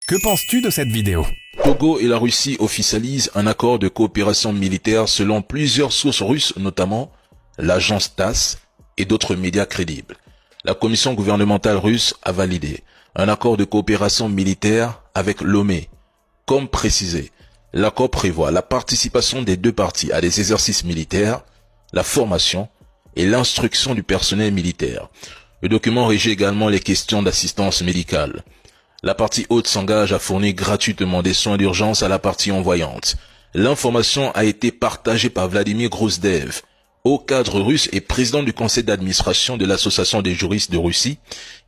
Que penses-tu de cette vidéo? Togo et la Russie officialisent un accord de coopération militaire selon plusieurs sources russes, notamment l'agence TASS et d'autres médias crédibles. La commission gouvernementale russe a validé un accord de coopération militaire avec Lomé. Comme précisé, l'accord prévoit la participation des deux parties à des exercices militaires, la formation et l'instruction du personnel militaire. Le document régit également les questions d'assistance médicale. La partie haute s'engage à fournir gratuitement des soins d'urgence à la partie envoyante. L'information a été partagée par Vladimir Grozdev, haut cadre russe et président du conseil d'administration de l'Association des juristes de Russie,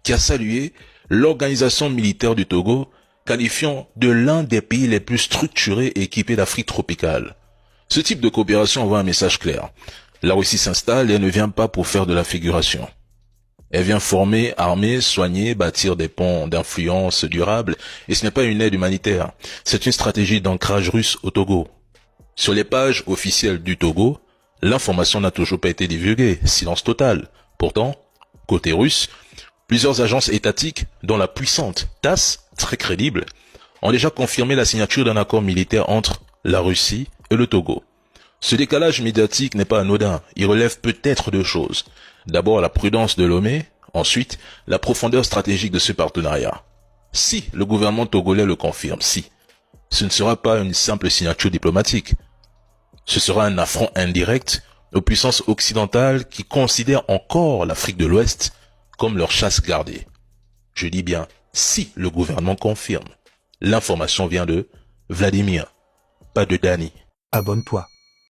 qui a salué l'organisation militaire du Togo, qualifiant de l'un des pays les plus structurés et équipés d'Afrique tropicale. Ce type de coopération envoie un message clair. La Russie s'installe et elle ne vient pas pour faire de la figuration. Elle vient former, armer, soigner, bâtir des ponts d'influence durables, et ce n'est pas une aide humanitaire. C'est une stratégie d'ancrage russe au Togo. Sur les pages officielles du Togo, l'information n'a toujours pas été divulguée, silence total. Pourtant, côté russe, plusieurs agences étatiques, dont la puissante TASS, très crédible, ont déjà confirmé la signature d'un accord militaire entre la Russie et le Togo. Ce décalage médiatique n'est pas anodin, il relève peut-être deux choses. D'abord la prudence de Lomé, ensuite la profondeur stratégique de ce partenariat. Si le gouvernement togolais le confirme, ce ne sera pas une simple signature diplomatique. Ce sera un affront indirect aux puissances occidentales qui considèrent encore l'Afrique de l'Ouest comme leur chasse gardée. Je dis bien si le gouvernement confirme. L'information vient de Vladimir, pas de Dani. Abonne-toi.